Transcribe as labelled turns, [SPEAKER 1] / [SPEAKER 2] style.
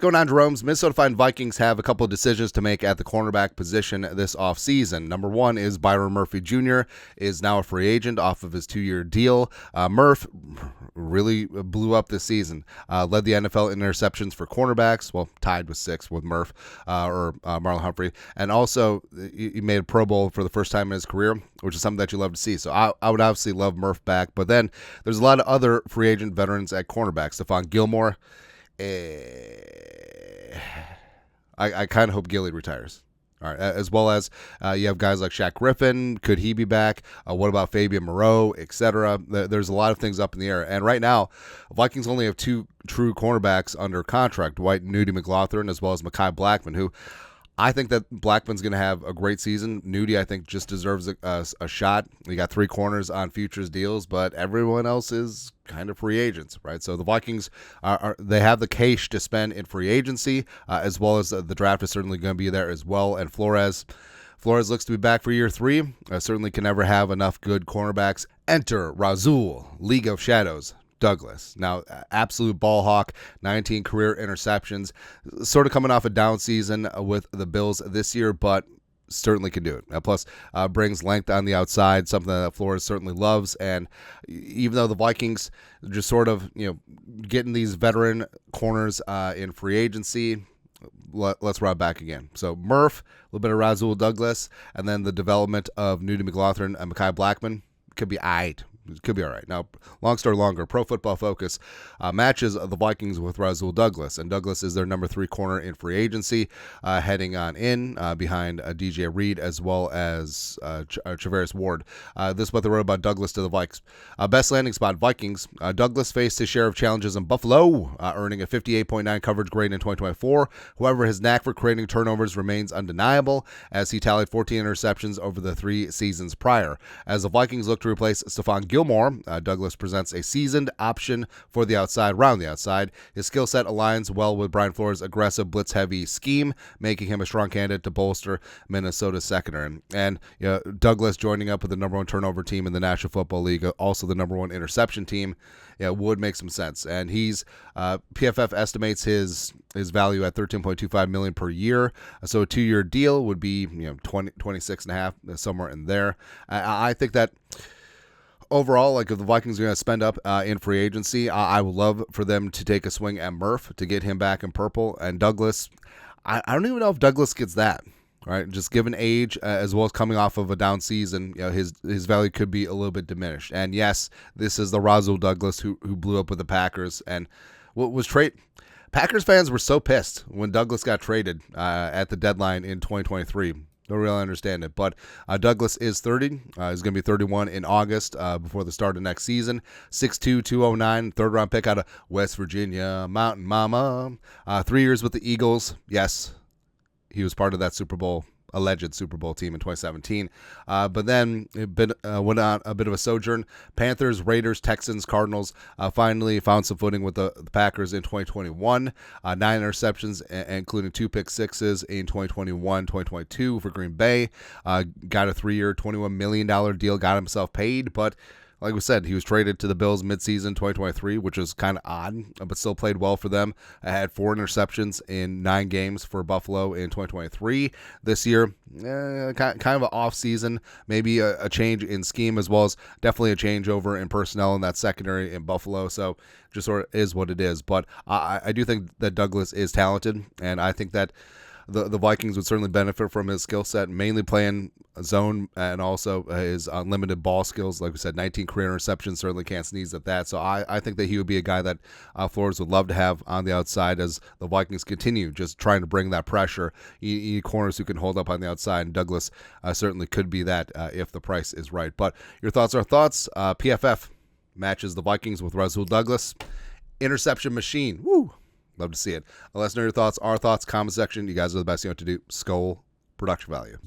[SPEAKER 1] going on, Jerome's? Minnesota Vikings have a couple of decisions to make at the cornerback position this offseason. Number one is Byron Murphy Jr. is now a free agent off of his 2-year deal. Murph really blew up this season. Led the NFL in interceptions for cornerbacks, well, tied with 6 with Murph or Marlon Humphrey. And also, he made a Pro Bowl for the first time in his career, which is something that you love to see. So I would obviously love Murph back. But then there's a lot of other free agent veterans at cornerback. Stephon Gilmore. I kind of hope Gilly retires. All right, as well as you have guys like Shaq Griffin. Could he be back? What about Fabian Moreau, etc.? There's a lot of things up in the air. And right now, Vikings only have 2 true cornerbacks under contract, Dwight Nudie McLaughlin as well as Mekhi Blackman, who I think that Blackman's going to have a great season. Nudie, I think, just deserves a shot. We got 3 corners on futures deals, but everyone else is kind of free agents, right? So the Vikings they have the cash to spend in free agency, as well as the draft is certainly going to be there as well. And Flores looks to be back for year 3. Certainly can never have enough good cornerbacks. Enter Rasul, League of Shadows Douglas. Now, absolute ball hawk, 19 career interceptions, sort of coming off a down season with the Bills this year, but certainly can do it. Plus, brings length on the outside, something that Flores certainly loves. And even though the Vikings just sort of, getting these veteran corners in free agency, let's run back again. So Murph, a little bit of Rasul Douglas, and then the development of Nudie McLaughlin and Mekhi Blackman could be aight. It could be all right. Now, long story longer, Pro Football Focus matches the Vikings with Rasul Douglas, and Douglas is their number 3 corner in free agency, heading on in behind DJ Reed as well as Travaris Ward. This is what they wrote about Douglas to the Vikes. Best landing spot, Vikings. Douglas faced his share of challenges in Buffalo, earning a 58.9 coverage grade in 2024. However, his knack for creating turnovers remains undeniable, as he tallied 14 interceptions over the 3 seasons prior. As the Vikings look to replace Stephon Gilmore, Douglas presents a seasoned option for the outside, round the outside. His skill set aligns well with Brian Flores' aggressive blitz-heavy scheme, making him a strong candidate to bolster Minnesota's secondary. And Douglas joining up with the number 1 turnover team in the National Football League, also the number 1 interception team, would make some sense. And he's PFF estimates his value at $13.25 million per year. So a 2-year deal would be 26.5, somewhere in there. I think that overall, like if the Vikings are going to spend up in free agency, I would love for them to take a swing at Murph to get him back in purple. And Douglas, I don't even know if Douglas gets that, right? Just given age, as well as coming off of a down season, his value could be a little bit diminished. And yes, this is the Rasul Douglas who blew up with the Packers. And what was Packers fans were so pissed when Douglas got traded at the deadline in 2023. Don't really understand it, but Douglas is 30. He's going to be 31 in August before the start of next season. 6'2", 209, third-round pick out of West Virginia, Mountain Mama. 3 years with the Eagles. Yes, he was part of that alleged Super Bowl team in 2017. But then went on a bit of a sojourn. Panthers, Raiders, Texans, Cardinals finally found some footing with the Packers in 2021. 9 interceptions, including 2 pick sixes in 2021, 2022 for Green Bay. Got a 3-year, $21 million deal, got himself paid, but like we said, he was traded to the Bills midseason 2023, which was kind of odd, but still played well for them. Had 4 interceptions in 9 games for Buffalo in 2023. This year, kind of an off season, maybe a change in scheme, as well as definitely a changeover in personnel in that secondary in Buffalo. So just sort of is what it is. But I do think that Douglas is talented, and I think that the Vikings would certainly benefit from his skill set, mainly playing zone and also his unlimited ball skills. Like we said, 19 career interceptions, certainly can't sneeze at that. So I think that he would be a guy that Flores would love to have on the outside as the Vikings continue just trying to bring that pressure. You need corners who can hold up on the outside, and Douglas certainly could be that if the price is right. But your thoughts are thoughts. PFF matches the Vikings with Rasul Douglas. Interception machine. Woo! Love to see it. Let us know your thoughts, our thoughts, comment section. You guys are the best. You know what to do. Skull production value.